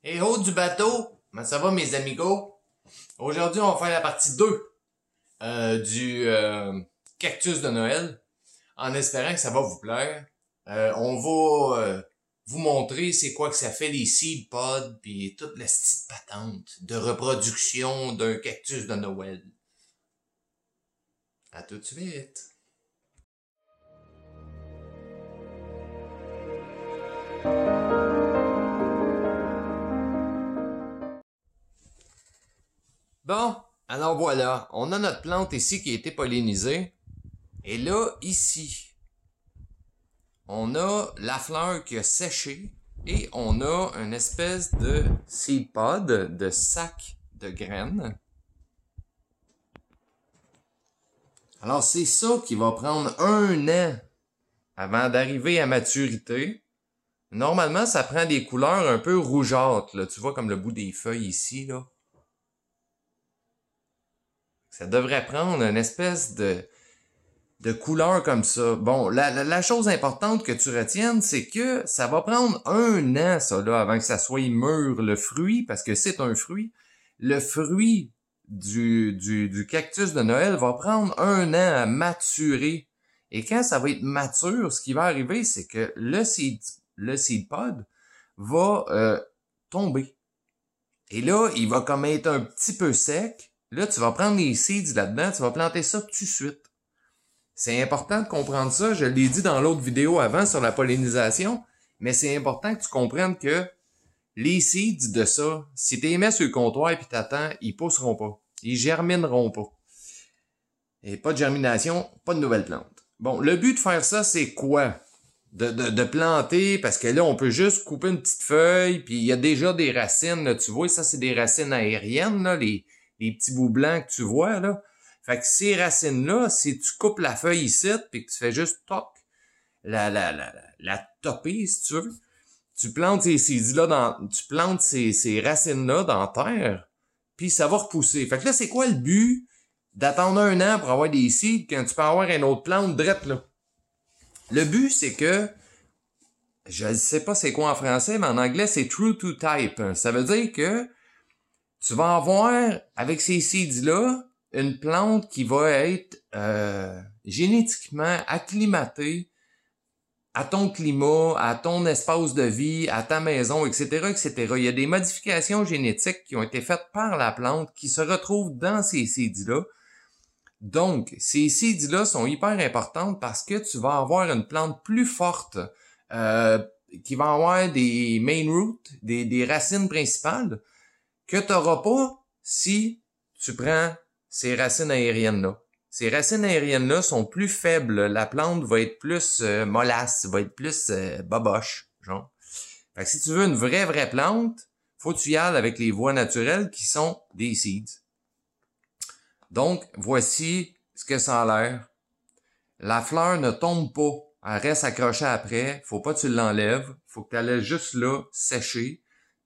Et haut du bateau, comment ça va mes amigos? Aujourd'hui, on va faire la partie 2 du cactus de Noël, en espérant que ça va vous plaire. On va vous montrer c'est quoi que ça fait les seed pods puis toute la petite patente de reproduction d'un cactus de Noël. À tout de suite! Bon, alors voilà, on a notre plante ici qui a été pollinisée. Et là, ici, on a la fleur qui a séché et on a une espèce de seed pod, de sac de graines. Alors c'est ça qui va prendre 1 an avant d'arriver à maturité. Normalement, ça prend des couleurs un peu rougeâtres, là. Tu vois comme le bout des feuilles ici, là. Ça devrait prendre une espèce de couleur comme ça. Bon, la chose importante que tu retiennes, c'est que ça va prendre 1 an, ça, là, avant que ça soit mûr, le fruit, parce que c'est un fruit. Le fruit du cactus de Noël va prendre 1 an à maturer. Et quand ça va être mature, ce qui va arriver, c'est que le seed pod va tomber. Et là, il va comme être un petit peu sec. Là, tu vas prendre les seeds là-dedans, tu vas planter ça tout de suite. C'est important de comprendre ça. Je l'ai dit dans l'autre vidéo avant sur la pollinisation, mais c'est important que tu comprennes que les seeds de ça, si tu les mets sur le comptoir et t'attends, ils pousseront pas. Ils germineront pas. Et pas de germination, pas de nouvelles plantes. Bon, le but de faire ça, c'est quoi? De planter, parce que là, on peut juste couper une petite feuille, puis il y a déjà des racines, là, tu vois, ça, c'est des racines aériennes, là, les petits bouts blancs que tu vois, là. Fait que ces racines-là, si tu coupes la feuille ici, puis que tu fais juste toc, la topper, si tu veux, tu plantes tu plantes ces racines-là dans la terre, puis ça va repousser. Fait que là, c'est quoi le but d'attendre 1 an pour avoir des seeds quand tu peux avoir une autre plante drette, là? Le but, c'est que, je ne sais pas c'est quoi en français, mais en anglais, c'est true to type. Ça veut dire que tu vas avoir, avec ces seeds-là, une plante qui va être génétiquement acclimatée à ton climat, à ton espace de vie, à ta maison, etc., etc. Il y a des modifications génétiques qui ont été faites par la plante qui se retrouvent dans ces seeds-là. Donc, ces seeds-là sont hyper importantes parce que tu vas avoir une plante plus forte qui va avoir des main roots, des racines principales que tu n'auras pas si tu prends ces racines aériennes-là. Ces racines aériennes-là sont plus faibles. La plante va être plus mollasse, va être plus boboche, genre. Fait que si tu veux une vraie plante, faut que tu y ailles avec les voies naturelles qui sont des seeds. Donc, voici ce que ça a l'air. La fleur ne tombe pas. Elle reste accrochée après. Faut pas que tu l'enlèves. Faut que tu la laisses juste là, sécher.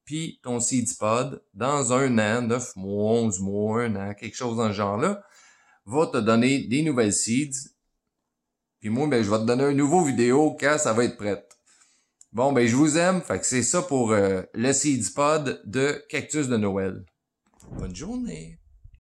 Puis ton seed pod, dans 1 an, 9 mois, 11 mois, 1 an, quelque chose dans ce genre-là, va te donner des nouvelles seeds. Puis moi, ben, je vais te donner un nouveau vidéo quand ça va être prêt. Bon, ben, je vous aime. Fait que c'est ça pour le seed pod de Cactus de Noël. Bonne journée!